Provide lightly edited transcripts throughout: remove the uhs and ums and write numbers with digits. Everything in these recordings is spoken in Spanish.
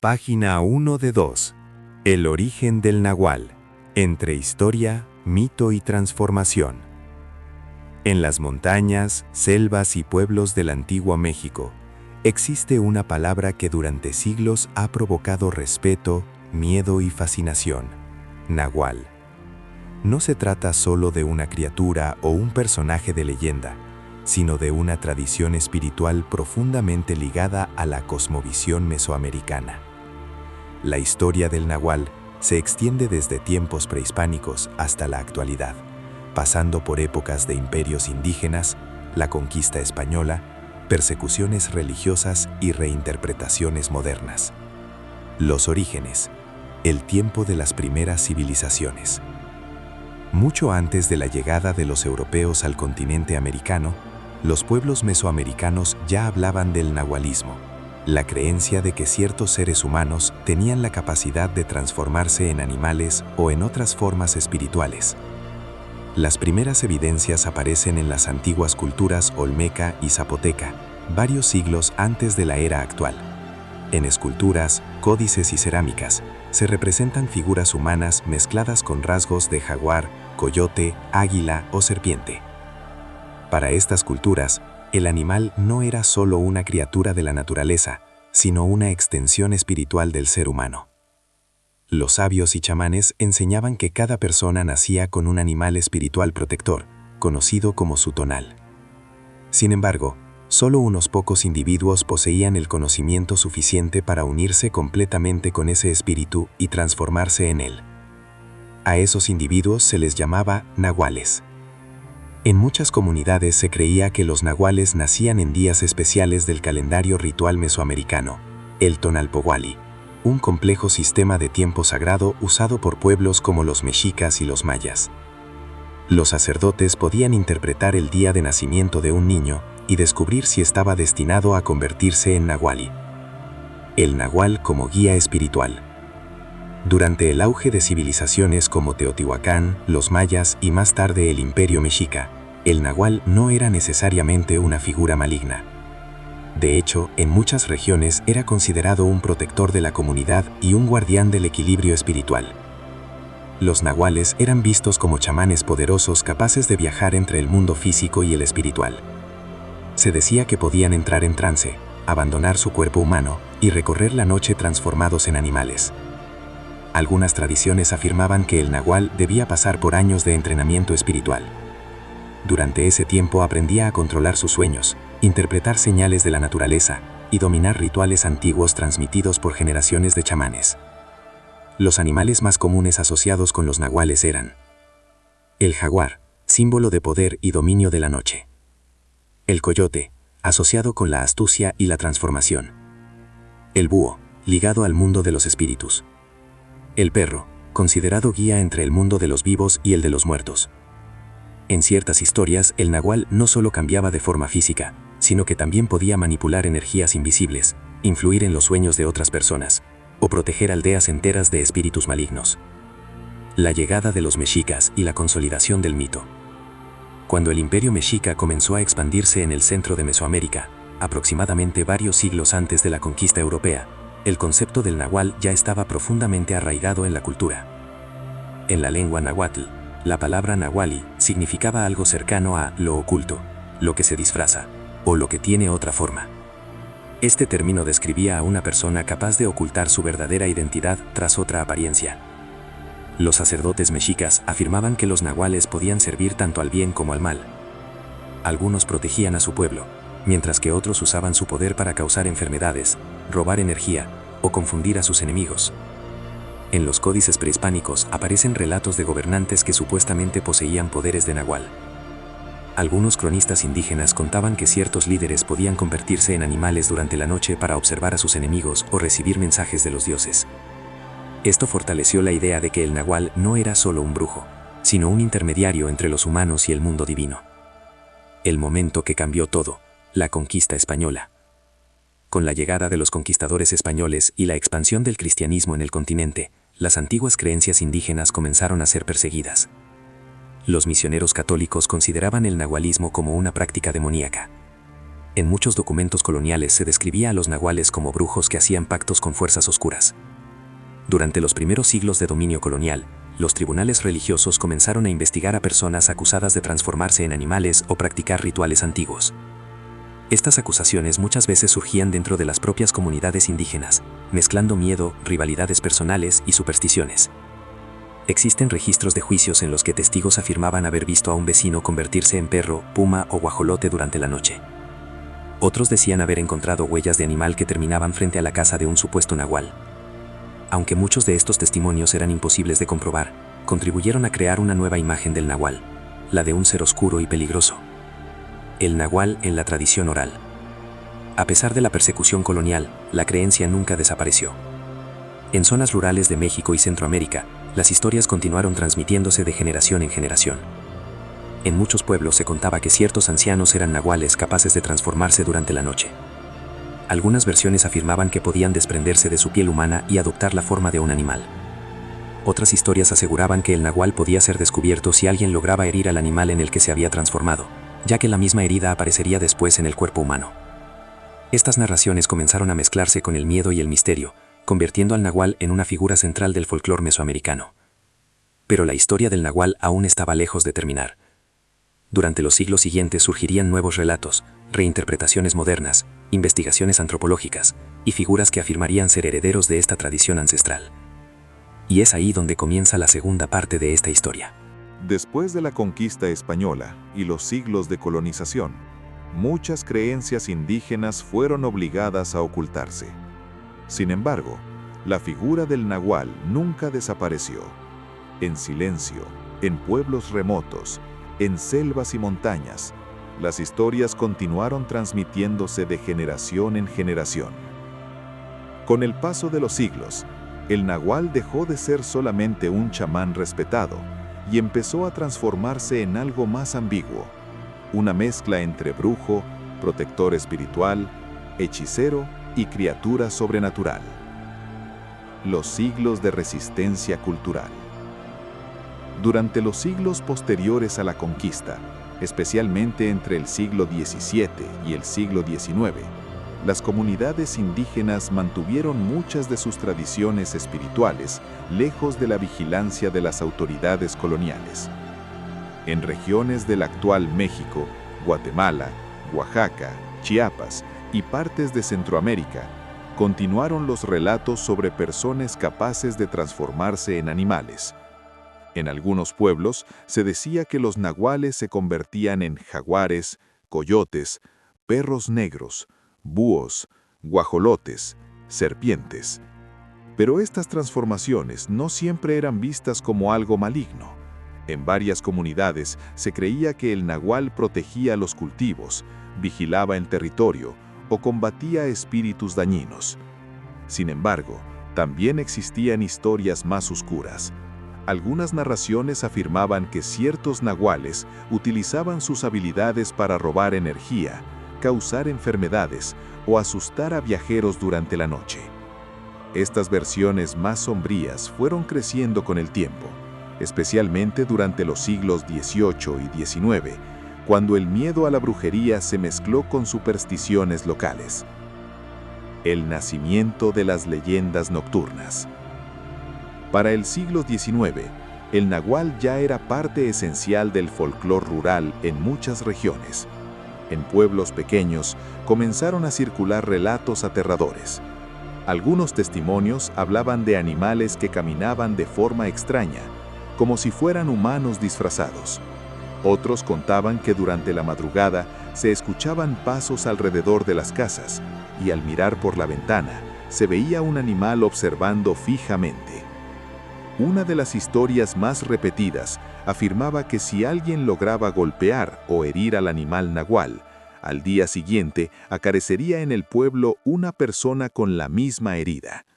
Página 1 de 2. El origen del nahual. Entre historia, mito y transformación. En las montañas, selvas y pueblos del antiguo México, existe una palabra que durante siglos ha provocado respeto, miedo y fascinación: nahual. No se trata solo de una criatura o un personaje de leyenda, sino de una tradición espiritual profundamente ligada a la cosmovisión mesoamericana. La historia del nahual se extiende desde tiempos prehispánicos hasta la actualidad, pasando por épocas de imperios indígenas, la conquista española, persecuciones religiosas y reinterpretaciones modernas. Los orígenes: el tiempo de las primeras civilizaciones. Mucho antes de la llegada de los europeos al continente americano, los pueblos mesoamericanos ya hablaban del nahualismo, la creencia de que ciertos seres humanos tenían la capacidad de transformarse en animales o en otras formas espirituales. Las primeras evidencias aparecen en las antiguas culturas olmeca y zapoteca, varios siglos antes de la era actual. En esculturas, códices y cerámicas, se representan figuras humanas mezcladas con rasgos de jaguar, coyote, águila o serpiente. Para estas culturas, el animal no era solo una criatura de la naturaleza, sino una extensión espiritual del ser humano. Los sabios y chamanes enseñaban que cada persona nacía con un animal espiritual protector, conocido como su tonal. Sin embargo, solo unos pocos individuos poseían el conocimiento suficiente para unirse completamente con ese espíritu y transformarse en él. A esos individuos se les llamaba nahuales. En muchas comunidades se creía que los nahuales nacían en días especiales del calendario ritual mesoamericano, el Tonalpohualli, un complejo sistema de tiempo sagrado usado por pueblos como los mexicas y los mayas. Los sacerdotes podían interpretar el día de nacimiento de un niño y descubrir si estaba destinado a convertirse en nahuali. El nahual como guía espiritual. Durante el auge de civilizaciones como Teotihuacán, los mayas y más tarde el Imperio Mexica, el nahual no era necesariamente una figura maligna. De hecho, en muchas regiones era considerado un protector de la comunidad y un guardián del equilibrio espiritual. Los nahuales eran vistos como chamanes poderosos capaces de viajar entre el mundo físico y el espiritual. Se decía que podían entrar en trance, abandonar su cuerpo humano y recorrer la noche transformados en animales. Algunas tradiciones afirmaban que el nahual debía pasar por años de entrenamiento espiritual. Durante ese tiempo aprendía a controlar sus sueños, interpretar señales de la naturaleza y dominar rituales antiguos transmitidos por generaciones de chamanes. Los animales más comunes asociados con los nahuales eran: el jaguar, símbolo de poder y dominio de la noche; el coyote, asociado con la astucia y la transformación; el búho, ligado al mundo de los espíritus; el perro, considerado guía entre el mundo de los vivos y el de los muertos. En ciertas historias, el nahual no solo cambiaba de forma física, sino que también podía manipular energías invisibles, influir en los sueños de otras personas, o proteger aldeas enteras de espíritus malignos. La llegada de los mexicas y la consolidación del mito. Cuando el Imperio Mexica comenzó a expandirse en el centro de Mesoamérica, aproximadamente varios siglos antes de la conquista europea, el concepto del nahual ya estaba profundamente arraigado en la cultura. En la lengua náhuatl, la palabra nahuali significaba algo cercano a lo oculto, lo que se disfraza, o lo que tiene otra forma. Este término describía a una persona capaz de ocultar su verdadera identidad tras otra apariencia. Los sacerdotes mexicas afirmaban que los nahuales podían servir tanto al bien como al mal. Algunos protegían a su pueblo, mientras que otros usaban su poder para causar enfermedades, robar energía o confundir a sus enemigos. En los códices prehispánicos aparecen relatos de gobernantes que supuestamente poseían poderes de nahual. Algunos cronistas indígenas contaban que ciertos líderes podían convertirse en animales durante la noche para observar a sus enemigos o recibir mensajes de los dioses. Esto fortaleció la idea de que el nahual no era solo un brujo, sino un intermediario entre los humanos y el mundo divino. El momento que cambió todo: la conquista española. Con la llegada de los conquistadores españoles y la expansión del cristianismo en el continente, las antiguas creencias indígenas comenzaron a ser perseguidas. Los misioneros católicos consideraban el nahualismo como una práctica demoníaca. En muchos documentos coloniales se describía a los nahuales como brujos que hacían pactos con fuerzas oscuras. Durante los primeros siglos de dominio colonial, los tribunales religiosos comenzaron a investigar a personas acusadas de transformarse en animales o practicar rituales antiguos. Estas acusaciones muchas veces surgían dentro de las propias comunidades indígenas, mezclando miedo, rivalidades personales y supersticiones. Existen registros de juicios en los que testigos afirmaban haber visto a un vecino convertirse en perro, puma o guajolote durante la noche. Otros decían haber encontrado huellas de animal que terminaban frente a la casa de un supuesto nahual. Aunque muchos de estos testimonios eran imposibles de comprobar, contribuyeron a crear una nueva imagen del nahual, la de un ser oscuro y peligroso. El nahual en la tradición oral. A pesar de la persecución colonial, la creencia nunca desapareció. En zonas rurales de México y Centroamérica, las historias continuaron transmitiéndose de generación en generación. En muchos pueblos se contaba que ciertos ancianos eran nahuales capaces de transformarse durante la noche. Algunas versiones afirmaban que podían desprenderse de su piel humana y adoptar la forma de un animal. Otras historias aseguraban que el nahual podía ser descubierto si alguien lograba herir al animal en el que se había transformado, ya que la misma herida aparecería después en el cuerpo humano. Estas narraciones comenzaron a mezclarse con el miedo y el misterio, convirtiendo al nahual en una figura central del folclore mesoamericano. Pero la historia del nahual aún estaba lejos de terminar. Durante los siglos siguientes surgirían nuevos relatos, reinterpretaciones modernas, investigaciones antropológicas y figuras que afirmarían ser herederos de esta tradición ancestral. Y es ahí donde comienza la segunda parte de esta historia. Después de la conquista española y los siglos de colonización, muchas creencias indígenas fueron obligadas a ocultarse. Sin embargo, la figura del nahual nunca desapareció. En silencio, en pueblos remotos, en selvas y montañas, las historias continuaron transmitiéndose de generación en generación. Con el paso de los siglos, el nahual dejó de ser solamente un chamán respetado y empezó a transformarse en algo más ambiguo, una mezcla entre brujo, protector espiritual, hechicero y criatura sobrenatural. Los siglos de resistencia cultural. Durante los siglos posteriores a la conquista, especialmente entre el siglo XVII y el siglo XIX, las comunidades indígenas mantuvieron muchas de sus tradiciones espirituales lejos de la vigilancia de las autoridades coloniales. En regiones del actual México, Guatemala, Oaxaca, Chiapas y partes de Centroamérica, continuaron los relatos sobre personas capaces de transformarse en animales. En algunos pueblos se decía que los nahuales se convertían en jaguares, coyotes, perros negros, búhos, guajolotes, serpientes. Pero estas transformaciones no siempre eran vistas como algo maligno. En varias comunidades se creía que el nahual protegía los cultivos, vigilaba el territorio o combatía espíritus dañinos. Sin embargo, también existían historias más oscuras. Algunas narraciones afirmaban que ciertos nahuales utilizaban sus habilidades para robar energía, causar enfermedades o asustar a viajeros durante la noche. Estas versiones más sombrías fueron creciendo con el tiempo, especialmente durante los siglos XVIII y XIX, cuando el miedo a la brujería se mezcló con supersticiones locales. El nacimiento de las leyendas nocturnas. Para el siglo XIX, el nahual ya era parte esencial del folclore rural en muchas regiones. En pueblos pequeños comenzaron a circular relatos aterradores. Algunos testimonios hablaban de animales que caminaban de forma extraña, como si fueran humanos disfrazados. Otros contaban que durante la madrugada se escuchaban pasos alrededor de las casas y al mirar por la ventana se veía un animal observando fijamente. Una de las historias más repetidas afirmaba que si alguien lograba golpear o herir al animal nahual, al día siguiente aparecería en el pueblo una persona con la misma herida.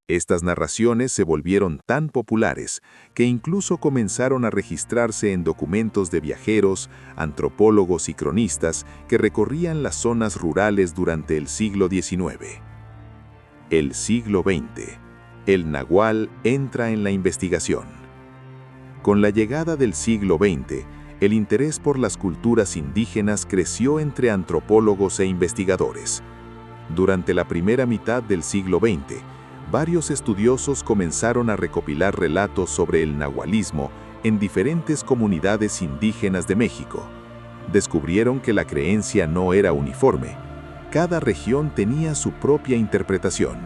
Estas narraciones se volvieron tan populares que incluso comenzaron a registrarse en documentos de viajeros, antropólogos y cronistas que recorrían las zonas rurales durante el siglo XIX. El siglo XX. El nahual entra en la investigación. Con la llegada del siglo XX, el interés por las culturas indígenas creció entre antropólogos e investigadores. Durante la primera mitad del siglo XX, varios estudiosos comenzaron a recopilar relatos sobre el nahualismo en diferentes comunidades indígenas de México. Descubrieron que la creencia no era uniforme. Cada región tenía su propia interpretación.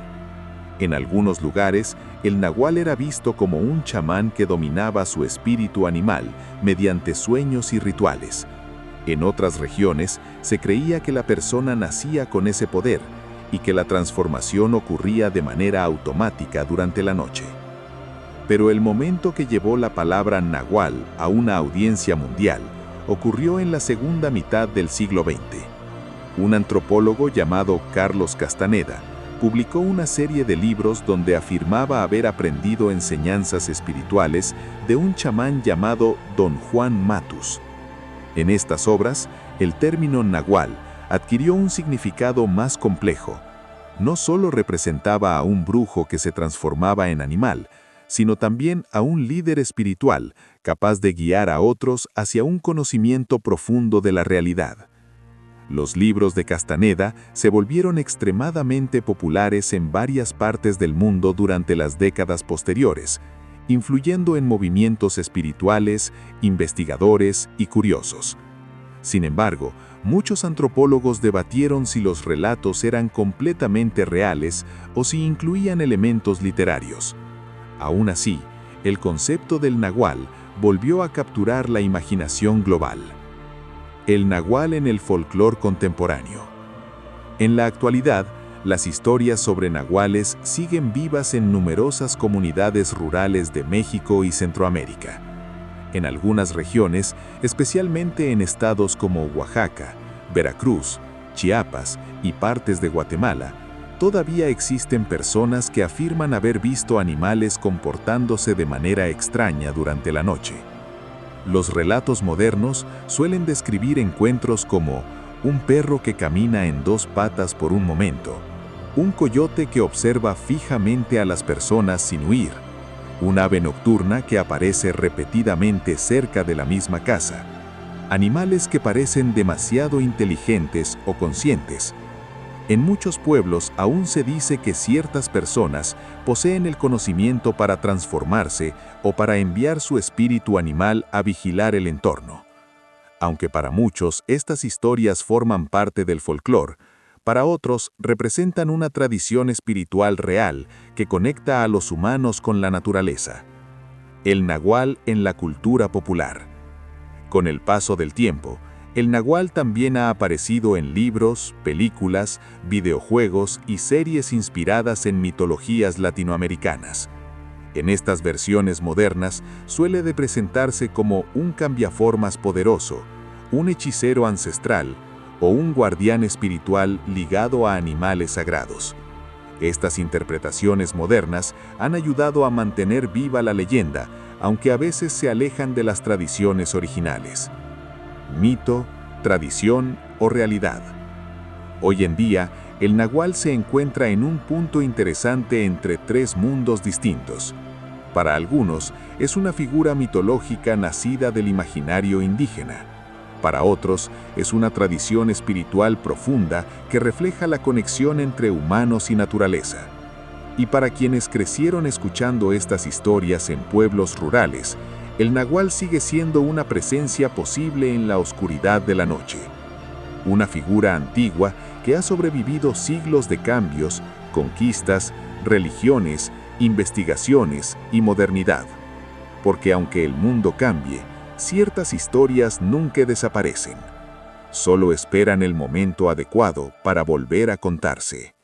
En algunos lugares, el nahual era visto como un chamán que dominaba su espíritu animal mediante sueños y rituales. En otras regiones, se creía que la persona nacía con ese poder y que la transformación ocurría de manera automática durante la noche. Pero el momento que llevó la palabra nahual a una audiencia mundial ocurrió en la segunda mitad del siglo XX. Un antropólogo llamado Carlos Castaneda publicó una serie de libros donde afirmaba haber aprendido enseñanzas espirituales de un chamán llamado Don Juan Matus. En estas obras, el término nahual adquirió un significado más complejo. No solo representaba a un brujo que se transformaba en animal, sino también a un líder espiritual capaz de guiar a otros hacia un conocimiento profundo de la realidad. Los libros de Castaneda se volvieron extremadamente populares en varias partes del mundo durante las décadas posteriores, influyendo en movimientos espirituales, investigadores y curiosos. Sin embargo, muchos antropólogos debatieron si los relatos eran completamente reales o si incluían elementos literarios. Aún así, el concepto del nahual volvió a capturar la imaginación global. El nahual en el folclore contemporáneo. En la actualidad, las historias sobre nahuales siguen vivas en numerosas comunidades rurales de México y Centroamérica. En algunas regiones, especialmente en estados como Oaxaca, Veracruz, Chiapas y partes de Guatemala, todavía existen personas que afirman haber visto animales comportándose de manera extraña durante la noche. Los relatos modernos suelen describir encuentros como un perro que camina en dos patas por un momento, un coyote que observa fijamente a las personas sin huir, un ave nocturna que aparece repetidamente cerca de la misma casa, animales que parecen demasiado inteligentes o conscientes. En muchos pueblos aún se dice que ciertas personas poseen el conocimiento para transformarse o para enviar su espíritu animal a vigilar el entorno. Aunque para muchos estas historias forman parte del folclore, para otros representan una tradición espiritual real que conecta a los humanos con la naturaleza. El nahual en la cultura popular. Con el paso del tiempo, el nahual también ha aparecido en libros, películas, videojuegos y series inspiradas en mitologías latinoamericanas. En estas versiones modernas suele de presentarse como un cambiaformas poderoso, un hechicero ancestral o un guardián espiritual ligado a animales sagrados. Estas interpretaciones modernas han ayudado a mantener viva la leyenda, aunque a veces se alejan de las tradiciones originales. Mito, tradición o realidad. Hoy en día, el nahual se encuentra en un punto interesante entre tres mundos distintos. Para algunos, es una figura mitológica nacida del imaginario indígena. Para otros, es una tradición espiritual profunda que refleja la conexión entre humanos y naturaleza. Y para quienes crecieron escuchando estas historias en pueblos rurales, el nahual sigue siendo una presencia posible en la oscuridad de la noche. Una figura antigua que ha sobrevivido siglos de cambios, conquistas, religiones, investigaciones y modernidad. Porque aunque el mundo cambie, ciertas historias nunca desaparecen. Solo esperan el momento adecuado para volver a contarse.